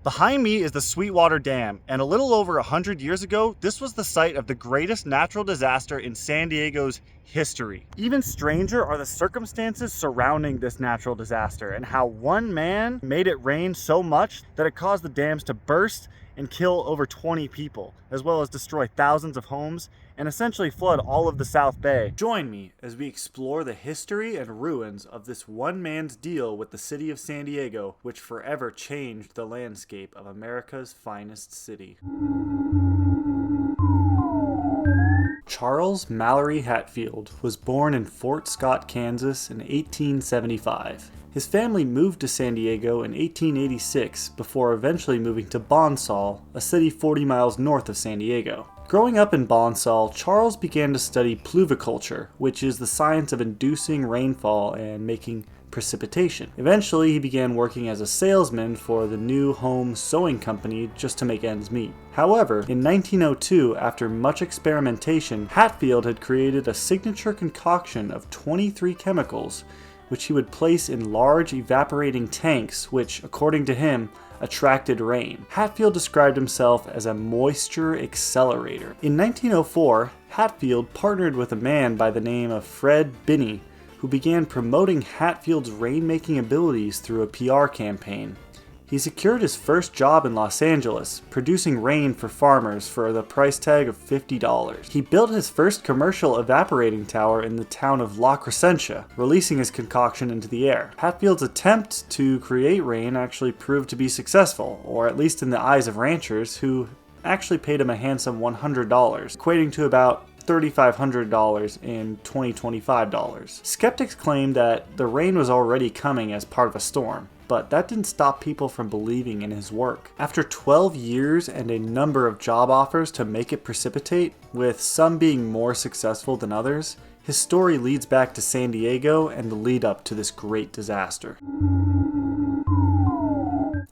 Behind me is the Sweetwater Dam, and a little over 100 years ago, this was the site of the greatest natural disaster in San Diego's history. Even stranger are the circumstances surrounding this natural disaster and how one man made it rain so much that it caused the dams to burst and kill over 20 people, as well as destroy thousands of homes and essentially flood all of the South Bay. Join me as we explore the history and ruins of this one man's deal with the city of San Diego, which forever changed the landscape of America's finest city. Charles Mallory Hatfield was born in Fort Scott, Kansas in 1875. His family moved to San Diego in 1886 before eventually moving to Bonsall, a city 40 miles north of San Diego. Growing up in Bonsall, Charles began to study pluviculture, which is the science of inducing rainfall and making precipitation. Eventually, he began working as a salesman for the new home sewing company just to make ends meet. However, in 1902, after much experimentation, Hatfield had created a signature concoction of 23 chemicals, which he would place in large evaporating tanks, which, according to him, attracted rain. Hatfield described himself as a moisture accelerator. In 1904, Hatfield partnered with a man by the name of Fred Binney, who began promoting Hatfield's rainmaking abilities through a PR campaign. He secured his first job in Los Angeles, producing rain for farmers for the price tag of $50. He built his first commercial evaporating tower in the town of La Crescentia, releasing his concoction into the air. Hatfield's attempt to create rain actually proved to be successful, or at least in the eyes of ranchers, who actually paid him a handsome $100, equating to about $3,500 in 2025 dollars. Skeptics claim that the rain was already coming as part of a storm, but that didn't stop people from believing in his work. After 12 years and a number of job offers to make it precipitate, with some being more successful than others, his story leads back to San Diego and the lead up to this great disaster.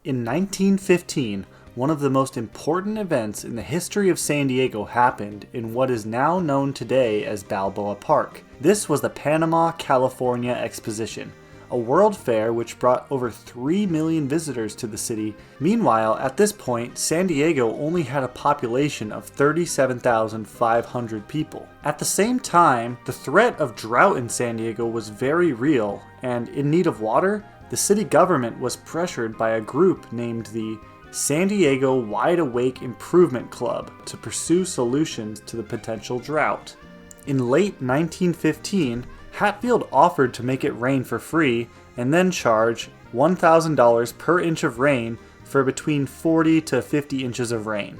In 1915, one of the most important events in the history of San Diego happened in what is now known today as Balboa Park. This was the Panama, California Exposition, a world fair which brought over 3 million visitors to the city. Meanwhile, at this point, San Diego only had a population of 37,500 people. At the same time, the threat of drought in San Diego was very real, and in need of water, the city government was pressured by a group named the San Diego Wide Awake Improvement Club to pursue solutions to the potential drought. In late 1915, Hatfield offered to make it rain for free and then charge $1,000 per inch of rain for between 40 to 50 inches of rain.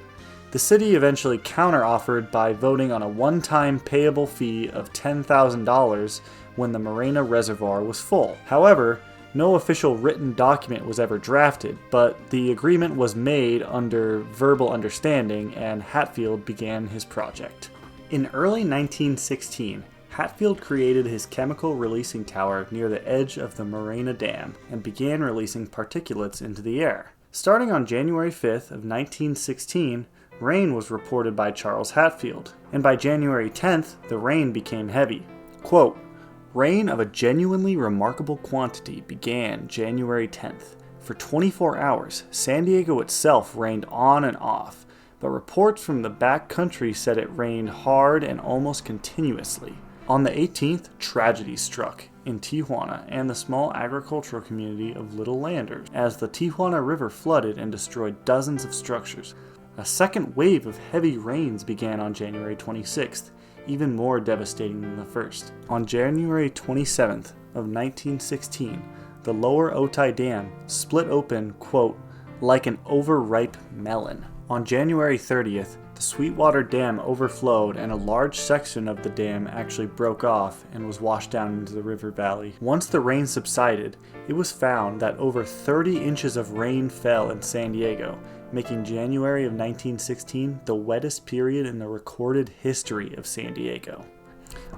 The city eventually counter-offered by voting on a one-time payable fee of $10,000 when the Morena Reservoir was full. However, no official written document was ever drafted, but the agreement was made under verbal understanding and Hatfield began his project. In early 1916, Hatfield created his chemical releasing tower near the edge of the Morena Dam and began releasing particulates into the air. Starting on January 5th of 1916, rain was reported by Charles Hatfield, and by January 10th, the rain became heavy. Quote, "Rain of a genuinely remarkable quantity began January 10th. For 24 hours, San Diego itself rained on and off, but reports from the back country said it rained hard and almost continuously. On the 18th, tragedy struck in Tijuana and the small agricultural community of Little Landers, as the Tijuana River flooded and destroyed dozens of structures. A second wave of heavy rains began on January 26th, even more devastating than the first. On January 27th of 1916, the Lower Otay Dam split open, quote, like an overripe melon. On January 30th, the Sweetwater Dam overflowed and a large section of the dam actually broke off and was washed down into the river valley. Once the rain subsided, it was found that over 30 inches of rain fell in San Diego, making January of 1916 the wettest period in the recorded history of San Diego.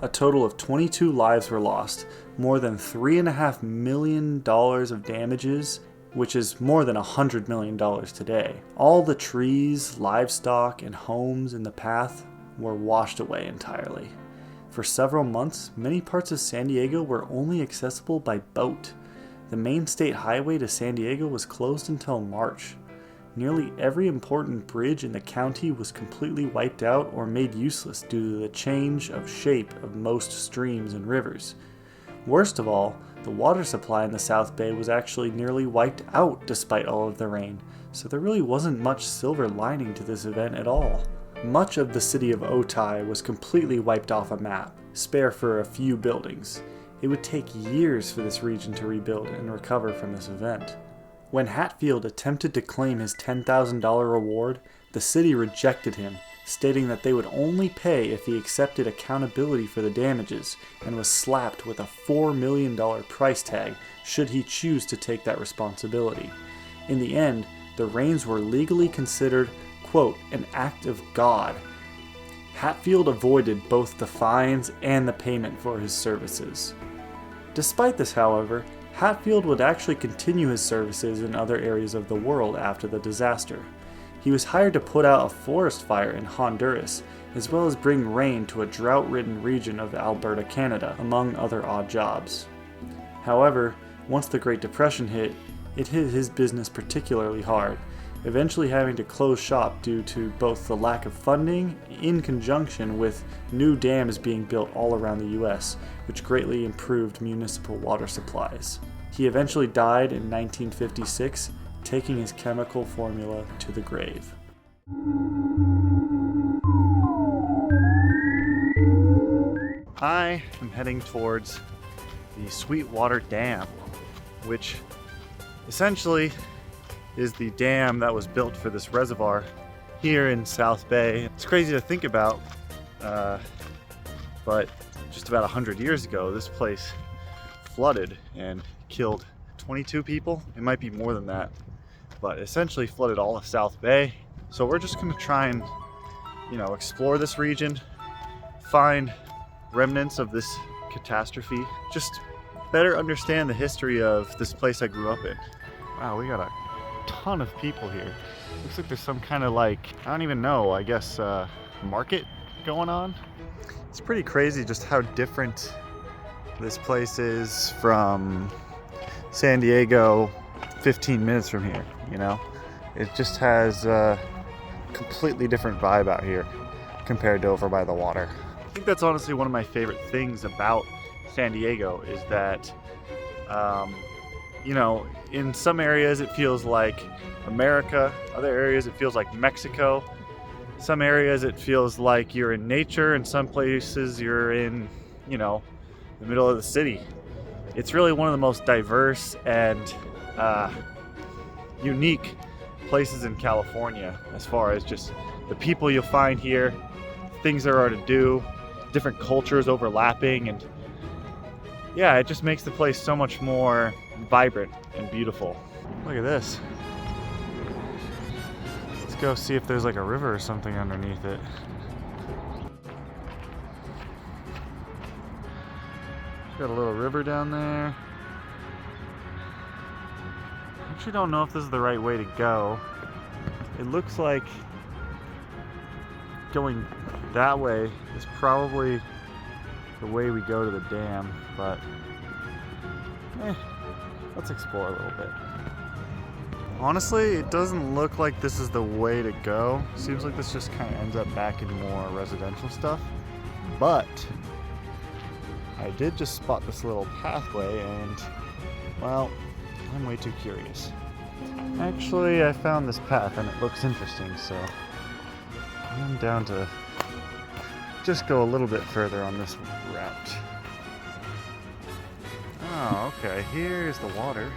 A total of 22 lives were lost, more than $3.5 million of damages, which is more than $100 million today. All the trees, livestock, and homes in the path were washed away entirely. For several months, many parts of San Diego were only accessible by boat. The main state highway to San Diego was closed until March. nearly every important bridge in the county was completely wiped out or made useless due to the change of shape of most streams and rivers. Worst of all, the water supply in the South Bay was actually nearly wiped out despite all of the rain, so there really wasn't much silver lining to this event at all. Much of the city of Otay was completely wiped off a map, spare for a few buildings. It would take years for this region to rebuild and recover from this event. When Hatfield attempted to claim his $10,000 reward, the city rejected him, stating that they would only pay if he accepted accountability for the damages and was slapped with a $4 million price tag should he choose to take that responsibility. In the end, the rains were legally considered, quote, an act of God. Hatfield avoided both the fines and the payment for his services. Despite this, however, Hatfield would actually continue his services in other areas of the world after the disaster. He was hired to put out a forest fire in Honduras, as well as bring rain to a drought-ridden region of Alberta, Canada, among other odd jobs. However, once the Great Depression hit, it hit his business particularly hard, eventually having to close shop due to both the lack of funding in conjunction with new dams being built all around the US, which greatly improved municipal water supplies. He eventually died in 1956, taking his chemical formula to the grave. I am heading towards the Sweetwater Dam, which essentially is the dam that was built for this reservoir here in South Bay. It's crazy to think about, but just about 100 years ago, this place flooded and killed 22 people. It might be more than that, but essentially flooded all of South Bay. So we're just gonna try and, explore this region, find remnants of this catastrophe, just better understand the history of this place I grew up in. Wow, we got a ton of people here. Looks like there's some kind of I don't even know, I guess market going on. It's pretty crazy just how different this place is from San Diego 15 minutes from here, It just has a completely different vibe out here compared to over by the water. I think that's honestly one of my favorite things about San Diego is that in some areas it feels like America, other areas it feels like Mexico, some areas it feels like you're in nature, and some places you're in, the middle of the city. It's really one of the most diverse and unique places in California as far as just the people you'll find here, things there are to do, different cultures overlapping, and yeah, it just makes the place so much more vibrant and beautiful. Look at this. Let's go see if there's a river or something underneath it. Got a little river down there. I actually don't know if this is the right way to go. It looks like going that way is probably the way we go to the dam, but let's explore a little bit. Honestly, it doesn't look like this is the way to go. Seems like this just kind of ends up back in more residential stuff, but I did just spot this little pathway and, well, I'm way too curious. Actually, I found this path and it looks interesting, so I'm down to just go a little bit further on this route. Oh, okay, here's the water.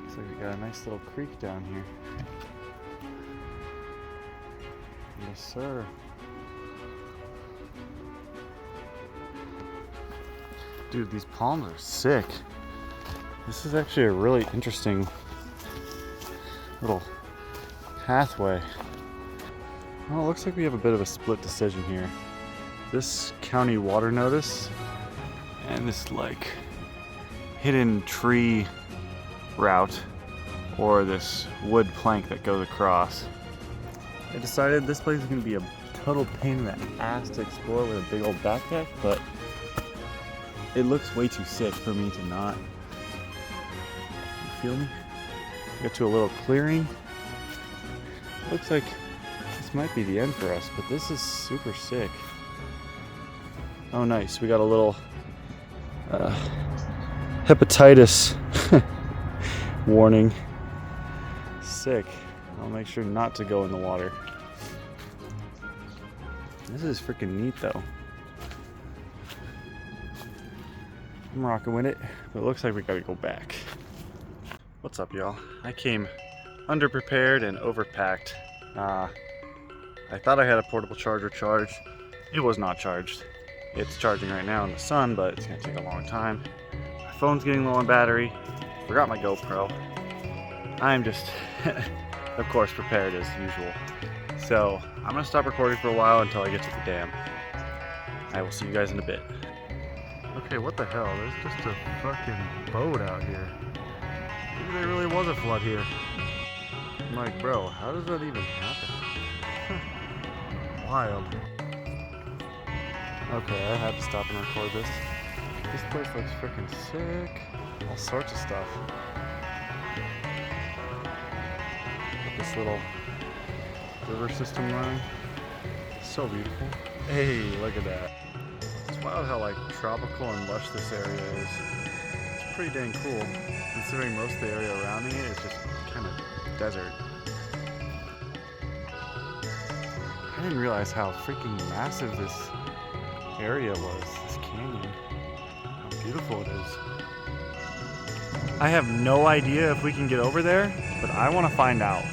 Looks like we got a nice little creek down here. Yes, sir. Dude, these palms are sick. This is actually a really interesting little pathway. Well, it looks like we have a bit of a split decision here. This county water notice and this hidden tree route, or this wood plank that goes across. I decided this place is going to be a total pain in the ass to explore with a big old backpack, but it looks way too sick for me to not. You feel me? Get to a little clearing, Looks like this might be the end for us, but this is super sick. Oh nice, we got a little hepatitis warning. Sick. I'll make sure not to go in the water. This is freaking neat though. I'm rocking with it, but it looks like we gotta go back. What's up, y'all? I came underprepared and overpacked. I thought I had a portable charger charged. It was not charged. It's charging right now in the sun, but it's gonna take a long time. My phone's getting low on battery. Forgot my GoPro. I'm just, of course, prepared as usual. So I'm gonna stop recording for a while until I get to the dam. I will see you guys in a bit. Okay, what the hell? There's just a fucking boat out here. Maybe there really was a flood here. I'm like, bro, how does that even happen? Wild. Okay, I had to stop and record this. This place looks freaking sick. All sorts of stuff. Got this little river system running. So beautiful. Hey, look at that. It's wild how like tropical and lush this area is. It's pretty dang cool, considering most of the area around me is just kind of desert. I didn't realize how freaking massive this area was, this canyon. How beautiful it is. I have no idea if we can get over there, but I want to find out.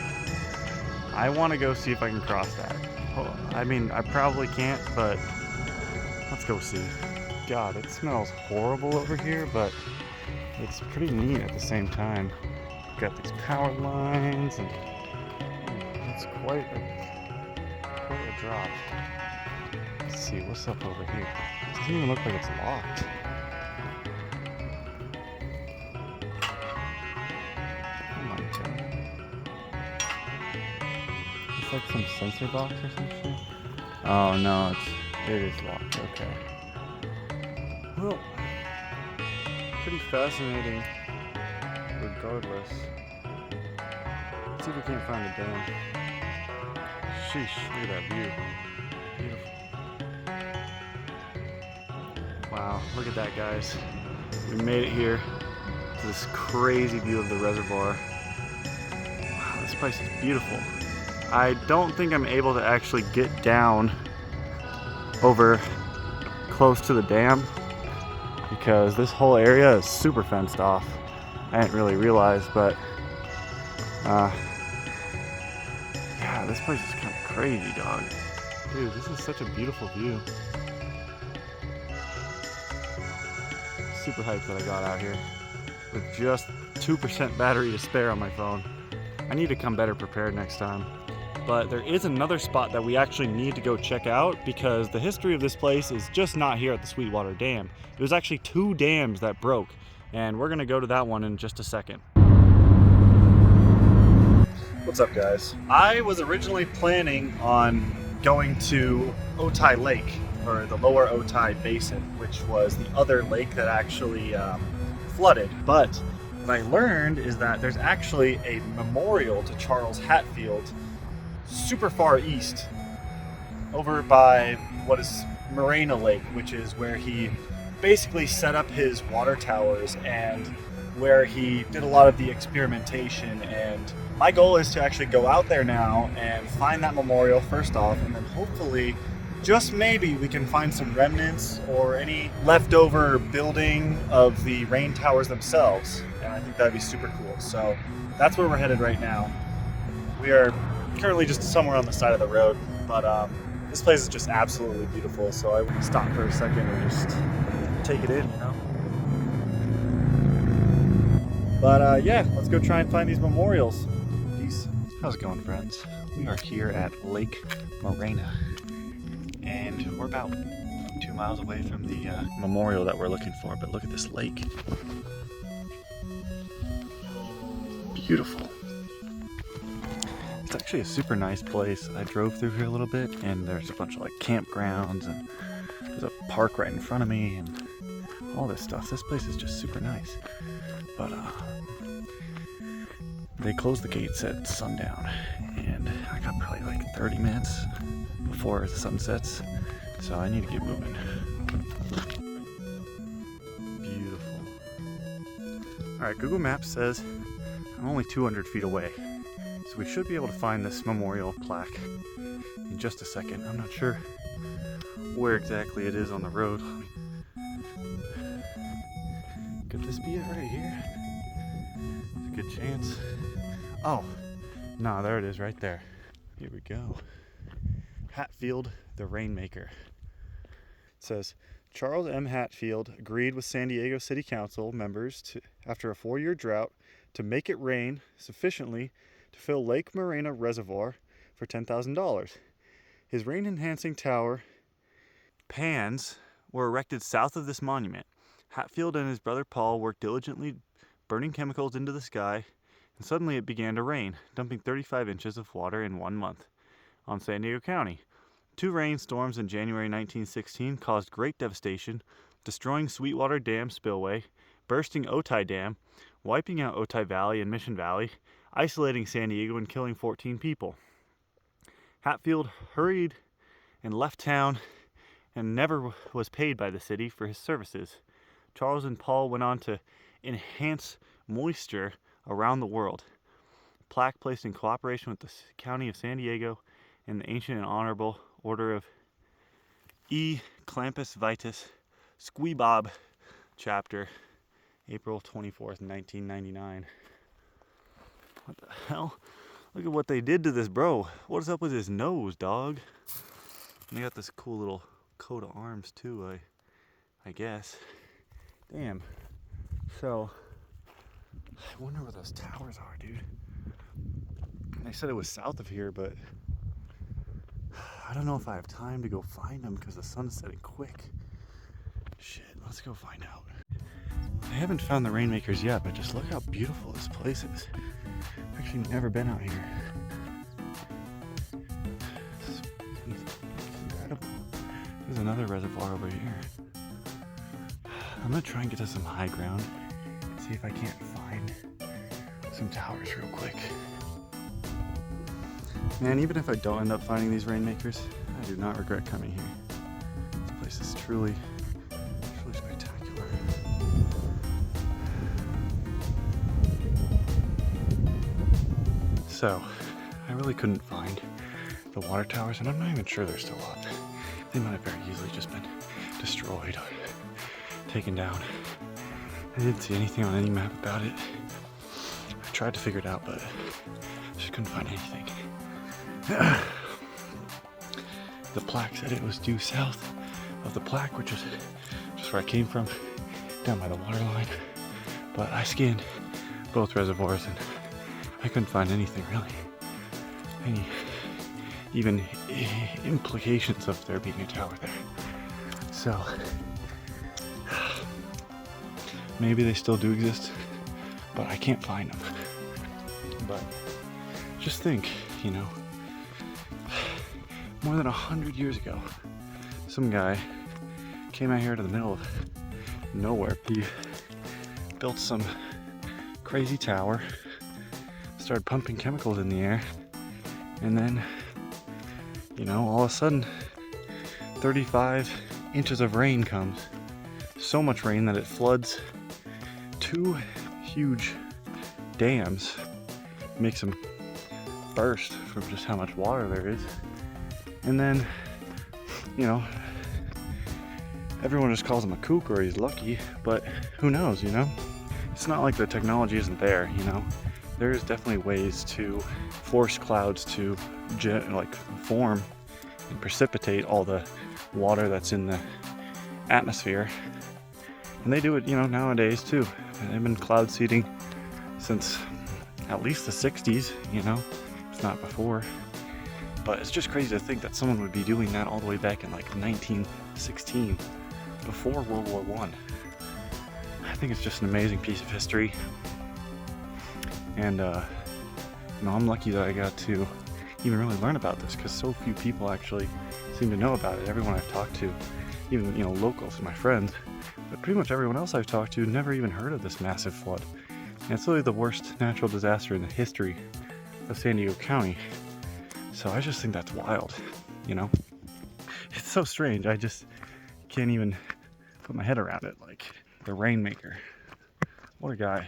I want to go see if I can cross that. Oh, I mean, I probably can't, but let's go see. God, it smells horrible over here, but it's pretty neat at the same time. We've got these power lines, and it's quite a drop. Let's see, what's up over here? It doesn't even look like it's locked. Oh my god. It's like some sensor box or some shit. Oh no, it is locked, okay. Well, pretty fascinating regardless. Let's see if we can't find the dam. Sheesh, look at that view. Beautiful. Wow, look at that, guys. We made it here to this crazy view of the reservoir. Wow, this place is beautiful. I don't think I'm able to actually get down over close to the dam because this whole area is super fenced off. I didn't really realize, but yeah, this place is kind of crazy, dog. Dude, this is such a beautiful view. Super hyped that I got out here with just 2% battery to spare on my phone. I need to come better prepared next time. But there is another spot that we actually need to go check out because the history of this place is just not here at the Sweetwater Dam. It was actually 2 dams that broke, and we're gonna go to that one in just a second. What's up, guys? I was originally planning on going to Otay Lake, or the Lower Otay Basin, which was the other lake that actually flooded. But what I learned is that there's actually a memorial to Charles Hatfield super far east, over by what is Marina Lake, which is where he basically set up his water towers and where he did a lot of the experimentation. And my goal is to actually go out there now and find that memorial first off, and then hopefully, just maybe, we can find some remnants or any leftover building of the rain towers themselves. And I think that'd be super cool. So that's where we're headed right now. We are currently just somewhere on the side of the road, but this place is just absolutely beautiful. So I would stop for a second and just take it in, you know? But yeah, let's go try and find these memorials. Peace. How's it going, friends? We are here at Lake Marina, and we're about 2 miles away from the memorial that we're looking for. But look at this lake. Beautiful. It's actually a super nice place. I drove through here a little bit, and there's a bunch of like campgrounds, and there's a park right in front of me, and all this stuff. This place is just super nice. But they closed the gates at sundown, and I got probably like 30 minutes before the sun sets, so I need to get moving. Beautiful. Alright, Google Maps says I'm only 200 feet away, so we should be able to find this memorial plaque in just a second. I'm not sure where exactly it is on the road. Could this be it right here? There's a good chance. Oh, no, there it is right there. Here we go. Hatfield, the Rainmaker. It says, Charles M. Hatfield agreed with San Diego City Council members after a 4-year drought to make it rain sufficiently to fill Lake Morena Reservoir for $10,000. His rain-enhancing tower pans were erected south of this monument. Hatfield and his brother Paul worked diligently burning chemicals into the sky, and suddenly it began to rain, dumping 35 inches of water in 1 month on San Diego County. 2 rainstorms in January 1916 caused great devastation, destroying Sweetwater Dam spillway, bursting Otay Dam, wiping out Otay Valley and Mission Valley, isolating San Diego and killing 14 people. Hatfield hurried and left town and never was paid by the city for his services. Charles and Paul went on to enhance moisture around the world. A plaque placed in cooperation with the County of San Diego and the Ancient and Honorable Order of E. Clampus Vitus Squeebob Chapter, April 24th, 1999. What the hell? Look at what they did to this bro. What is up with his nose, dog? And they got this cool little coat of arms too, I guess. Damn. So, I wonder where those towers are, dude. They said it was south of here, but I don't know if I have time to go find them because the sun's setting quick. Shit, let's go find out. I haven't found the Rainmakers yet, but just look how beautiful this place is. I've actually never been out here. It's incredible. There's another reservoir over here. I'm gonna try and get to some high ground, see if I can't find some towers real quick. Man, even if I don't end up finding these Rainmakers, I do not regret coming here. This place is truly spectacular. So, I really couldn't find the water towers, and I'm not even sure they're still up. They might have very easily just been destroyed or taken down. I didn't see anything on any map about it. I tried to figure it out, but just couldn't find anything. The plaque said it was due south of the plaque, which is just where I came from, down by the water line. But I scanned both reservoirs and I couldn't find anything really. Any even implications of there being a tower there. So maybe they still do exist, but I can't find them. But just think, you know, more than 100 years ago, some guy came out here to the middle of nowhere. He built some crazy tower, started pumping chemicals in the air, and then, you know, all of a sudden 35 inches of rain comes. So much rain that it floods 2 huge dams, makes them burst from just how much water there is. And then, you know, everyone just calls him a kook or he's lucky, but who knows, you know? It's not like the technology isn't there, you know? There's definitely ways to force clouds to form and precipitate all the water that's in the atmosphere. And they do it, you know, nowadays too. And they've been cloud seeding since at least the 60s, you know, if not before. But it's just crazy to think that someone would be doing that all the way back in like 1916, before World War I. I think it's just an amazing piece of history. And, you know, I'm lucky that I got to even really learn about this because so few people actually seem to know about it. Everyone I've talked to, even, you know, locals and my friends, but pretty much everyone else I've talked to never even heard of this massive flood. And it's really the worst natural disaster in the history of San Diego County. So I just think that's wild, you know? It's so strange. I just can't even put my head around it. Like the Rainmaker. What a guy.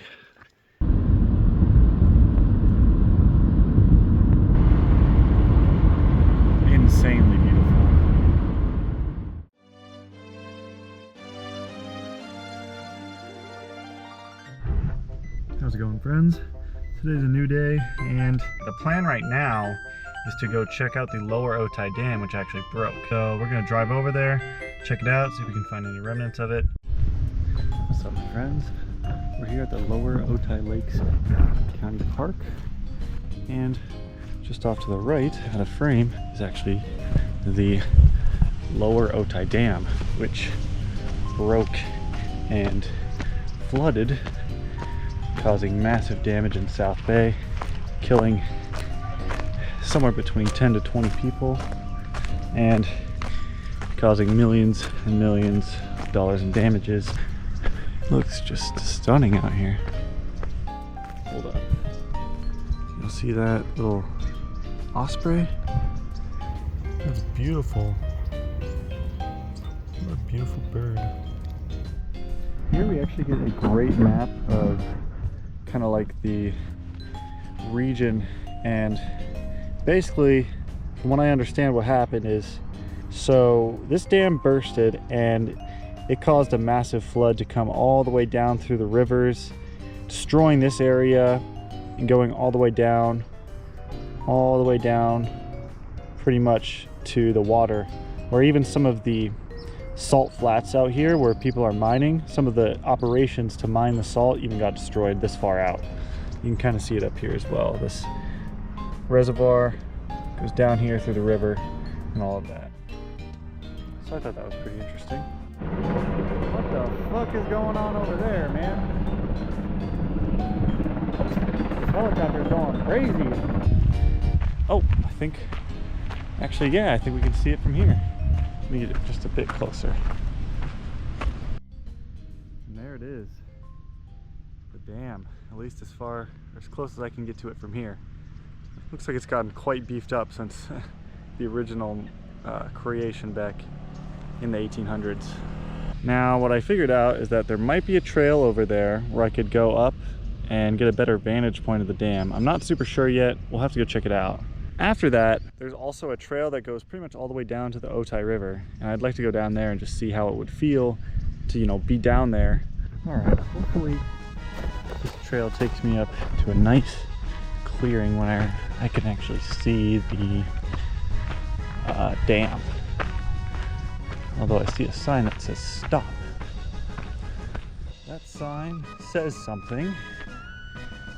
Insanely beautiful. How's it going, friends? Today's a new day, and the plan right now is to go check out the Lower Otay Dam, which actually broke. So we're gonna drive over there, check it out, see if we can find any remnants of it. What's up, my friends? We're here at the Lower Otay Lakes County Park, and just off to the right, out of frame, is actually the Lower Otay Dam, which broke and flooded, causing massive damage in South Bay, killing somewhere between 10 to 20 people and causing millions and millions of dollars in damages. Looks just stunning out here. Hold up. You'll see that little osprey? That's beautiful. What a beautiful bird. Here we actually get a great map of kind of like the region, and basically from what I understand what happened is, so this dam bursted and it caused a massive flood to come all the way down through the rivers, destroying this area and going all the way down pretty much to the water, or even some of the salt flats out here where people are mining. Some of the operations to mine the salt even got destroyed this far out. You can kind of see it up here as well. This reservoir goes down here through the river and all of that. So I thought that was pretty interesting. What the fuck is going on over there, man? This helicopter's going crazy. Oh, I think we can see it from here. Let me get it just a bit closer. And there it is. The dam, at least as far, or as close as I can get to it from here. Looks like it's gotten quite beefed up since the original creation back in the 1800s. Now what I figured out is that there might be a trail over there where I could go up and get a better vantage point of the dam. I'm not super sure yet. We'll have to go check it out. After that, there's also a trail that goes pretty much all the way down to the Otay River, and I'd like to go down there and just see how it would feel to, you know, be down there. All right, hopefully this trail takes me up to a nice clearing where I can actually see the dam. Although I see a sign that says stop. That sign says something,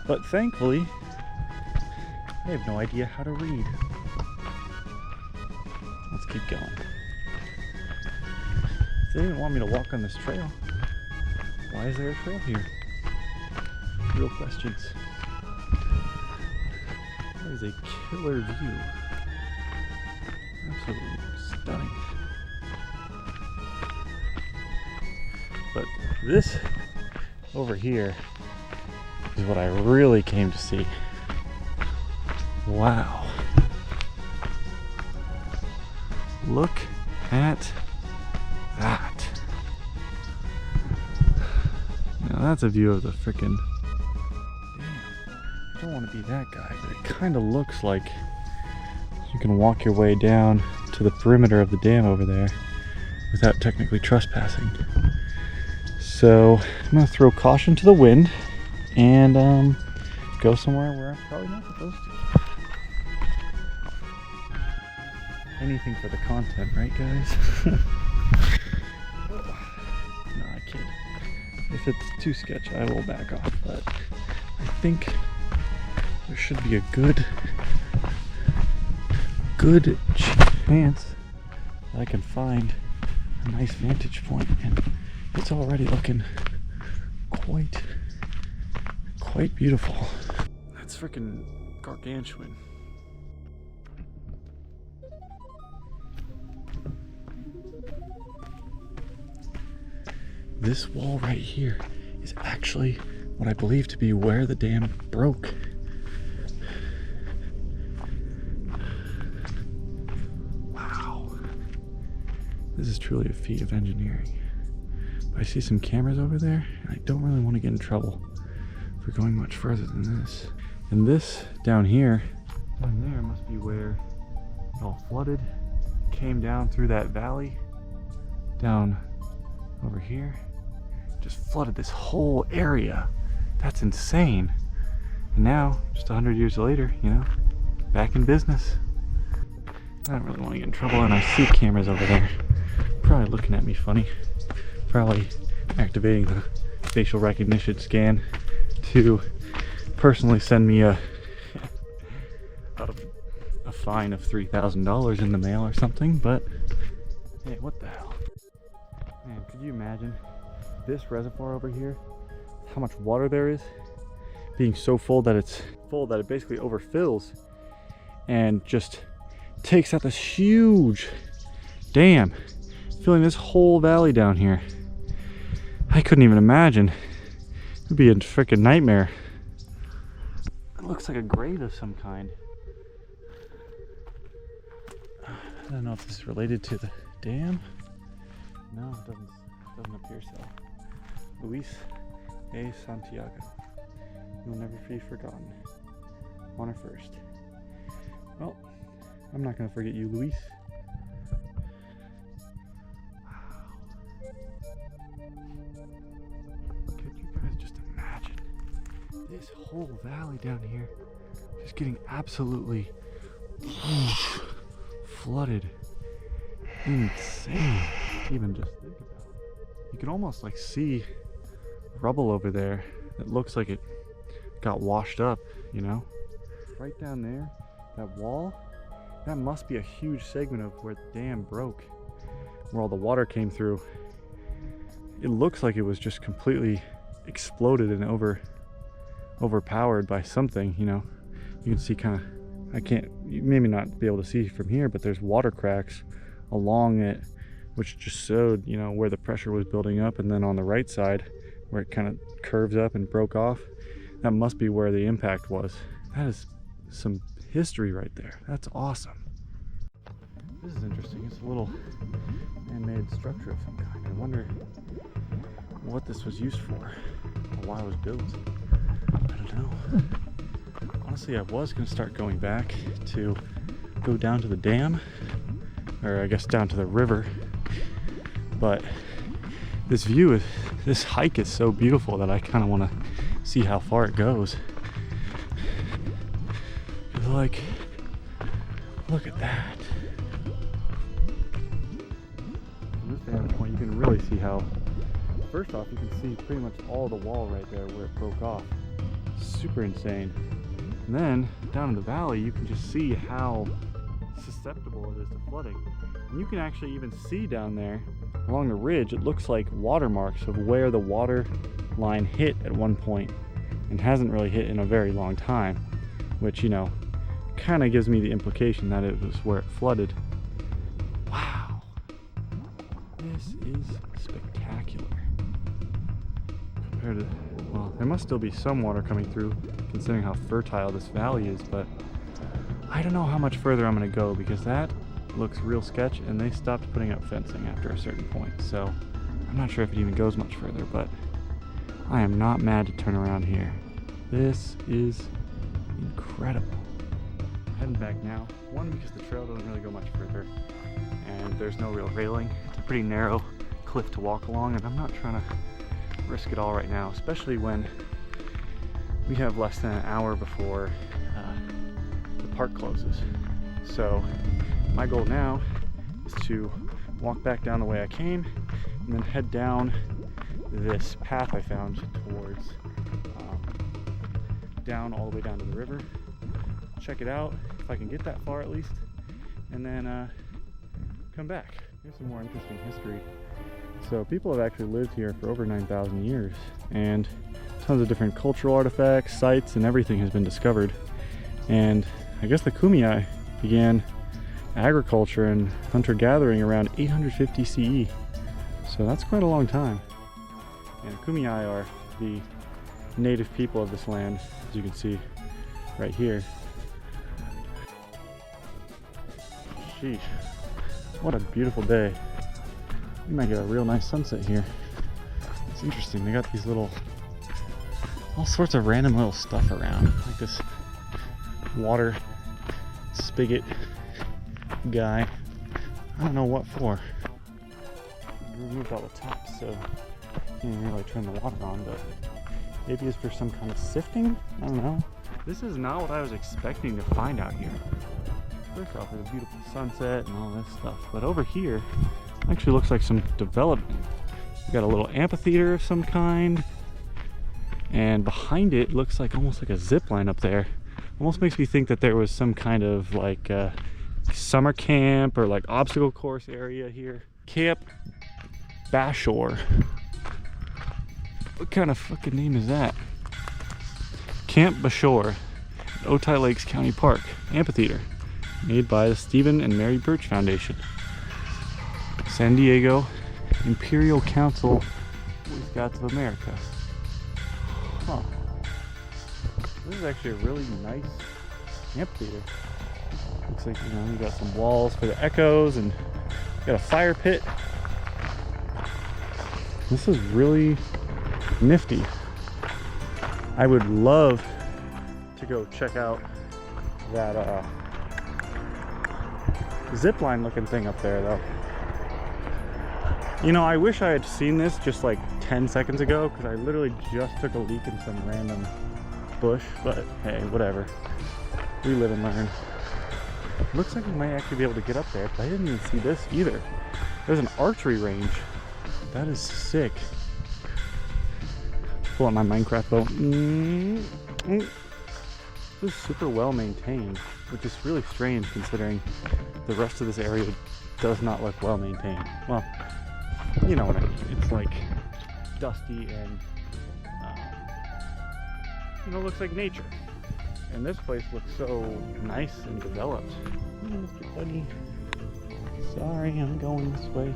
but thankfully I have no idea how to read. Let's keep going. If they didn't want me to walk on this trail, why is there a trail here? Real questions. That is a killer view. Absolutely stunning. But this over here is what I really came to see. Wow. Look at that. Now that's a view of the frickin' dam. I don't want to be that guy, but it kind of looks like you can walk your way down to the perimeter of the dam over there without technically trespassing. So I'm going to throw caution to the wind and go somewhere where I'm probably not supposed to. Anything for the content, right guys? No, I can't. If it's too sketchy, I will back off, but I think there should be a good chance that I can find a nice vantage point, and it's already looking quite beautiful. That's freaking gargantuan. This wall right here is actually what I believe to be where the dam broke. This is truly a feat of engineering. But I see some cameras over there, and I don't really want to get in trouble for going much further than this. And this down here, down there must be where it all flooded, came down through that valley, down over here, just flooded this whole area. That's insane. And now, just 100 years later, you know, back in business. I don't really want to get in trouble, and I see cameras over there. Probably looking at me funny. Probably activating the facial recognition scan to personally send me a fine of $3,000 in the mail or something, but hey, what the hell? Man, could you imagine this reservoir over here? How much water there is? Being so full that it basically overfills and just takes out this huge dam, filling this whole valley down here. I couldn't even imagine. It'd be a freaking nightmare. It looks like a grave of some kind. I don't know if this is related to the dam. No, it doesn't appear so. Luis A. Santiago. You'll never be forgotten. Honor first. Well, I'm not going to forget you, Luis. Wow. Could you guys just imagine this whole valley down here just getting absolutely flooded? Insane to even just think about. You can almost like see rubble over there that looks like it got washed up, you know? Right down there, that wall, that must be a huge segment of where the dam broke, where all the water came through. It looks like it was just completely exploded and overpowered by something, you know? You can see kind of, you maybe not be able to see from here, but there's water cracks along it, which just showed, you know, where the pressure was building up, and then on the right side, where it kind of curves up and broke off, that must be where the impact was. That is some history right there. That's awesome. This is interesting. It's a little man-made structure of some kind. I wonder what this was used for, or why it was built. I don't know. Honestly, I was going to start going back to go down to the dam, or I guess down to the river, but this hike is so beautiful that I kind of want to see how far it goes. Like, look at that. From this vantage point, you can really see how, first off, you can see pretty much all the wall right there where it broke off. Super insane. And then down in the valley, you can just see how susceptible it is to flooding. And you can actually even see down there along the ridge, it looks like watermarks of where the water line hit at one point and hasn't really hit in a very long time, which, you know, kind of gives me the implication that it was where it flooded. Wow, this is spectacular. Compared to, well, there must still be some water coming through considering how fertile this valley is, but I don't know how much further I'm going to go, because that looks real sketch, and they stopped putting up fencing after a certain point, so I'm not sure if it even goes much further, but I am not mad to turn around here. This is incredible. Heading back now, one, because the trail doesn't really go much further and there's no real railing. It's a pretty narrow cliff to walk along, and I'm not trying to risk it all right now, especially when we have less than an hour before the park closes. So my goal now is to walk back down the way I came and then head down this path I found towards down all the way down to the river, check it out if I can get that far at least, and then come back. Here's some more interesting history. So people have actually lived here for over 9,000 years, and tons of different cultural artifacts, sites, and everything has been discovered. And I guess the Kumeyaay began agriculture and hunter-gathering around 850 CE. So that's quite a long time. And Kumeyaay are the native people of this land, as you can see right here. Sheesh, what a beautiful day. You might get a real nice sunset here. It's interesting. They got these little, all sorts of random little stuff around, like this water spigot guy. I don't know what for. I removed all the taps, so I can't really turn the water on, but maybe it's for some kind of sifting? I don't know. This is not what I was expecting to find out here. First off, there's a beautiful sunset and all this stuff, but over here actually looks like some development. We got a little amphitheater of some kind, and behind it looks like almost like a zip line up there. Almost makes me think that there was some kind of like summer camp or like obstacle course area here. Camp Bashore. What kind of fucking name is that? Camp Bashore, Otay Lakes County Park Amphitheater, made by the Stephen and Mary Birch Foundation. San Diego Imperial Council Boy Scouts of America. Huh. This is actually a really nice amphitheater. Looks like, you know, you got some walls for the echoes and you got a fire pit. This is really nifty. I would love to go check out that zip line looking thing up there though. You know, I wish I had seen this just like 10 seconds ago, because I literally just took a leak in some random bush, but hey, whatever. We live and learn. Looks like we might actually be able to get up there, but I didn't even see this either. There's an archery range. That is sick. Pull out my Minecraft boat. This is super well maintained, which is really strange considering the rest of this area does not look well maintained. Well, you know what I mean. It's like dusty and, you know, looks like nature. And this place looks so nice and developed. Mr. Bunny. Sorry, I'm going this way.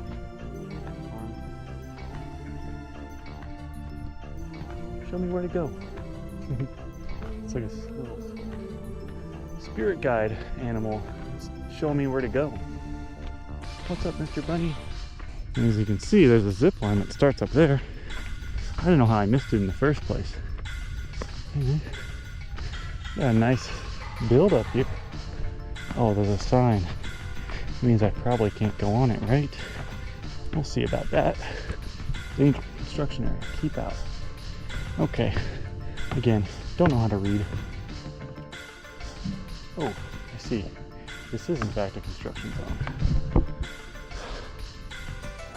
Show me where to go. It's like a little spirit guide animal. Show me where to go. What's up, Mr. Bunny? And as you can see, there's a zip line that starts up there. I don't know how I missed it in the first place. Got a nice build up here. Oh, there's a sign. It means I probably can't go on it, right? We'll see about that. Danger construction area. Keep out. Okay. Again, don't know how to read. Oh, I see. This is in fact a construction zone.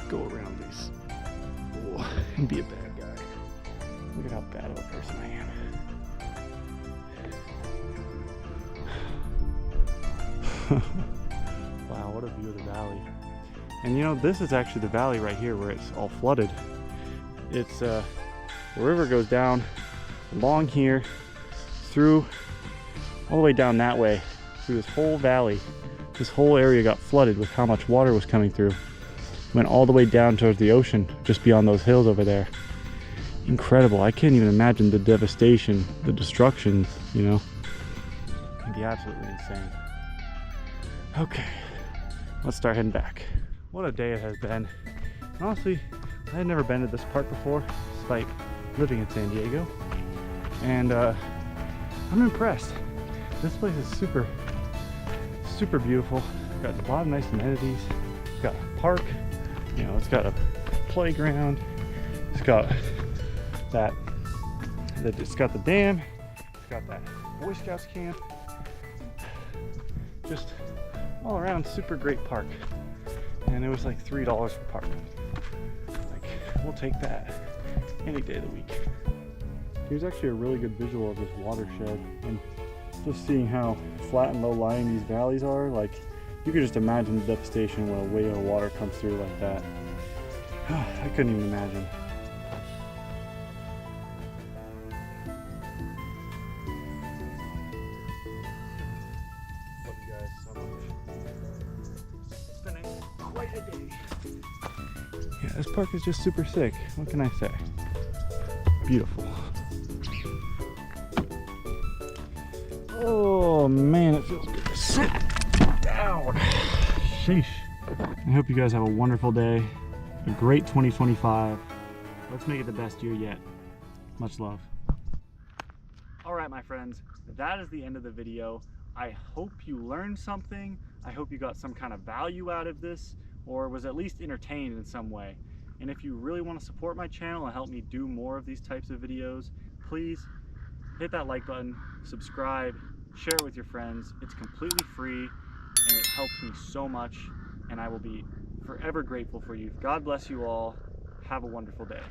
Go around these. Oh, and be a bad guy. Look at how bad of a person I am. Wow, what a view of the valley. And you know, this is actually the valley right here where it's all flooded. It's the river goes down along here, through all the way down that way, through this whole valley. This whole area got flooded with how much water was coming through. Went all the way down towards the ocean, just beyond those hills over there. Incredible. I can't even imagine the devastation, the destruction, you know. It'd be absolutely insane. Okay, let's start heading back. What a day it has been. Honestly, I had never been to this park before, despite living in San Diego. And I'm impressed. This place is super, super beautiful. Got a lot of nice amenities. It's got a park, you know, it's got a playground. It's got that, it's got the dam. It's got that Boy Scouts camp. Just all around super great park. And it was like $3 per park. Like, we'll take that any day of the week. Here's actually a really good visual of this watershed, and just seeing how flat and low lying these valleys are. Like, you could just imagine the devastation when a wave of water comes through like that. I couldn't even imagine. Love you guys so much. It's been quite a day. Yeah, this park is just super sick. What can I say? Beautiful. Oh man, it feels good to sit down. Sheesh. I hope you guys have a wonderful day. a great 2025. Let's make it the best year yet. Much love. All right, my friends, that is the end of the video. I hope you learned something. I hope you got some kind of value out of this, or was at least entertained in some way. And if you really want to support my channel and help me do more of these types of videos, please hit that like button, subscribe, share it with your friends. It's completely free and it helps me so much, and I will be forever grateful for you. God bless you all. Have a wonderful day.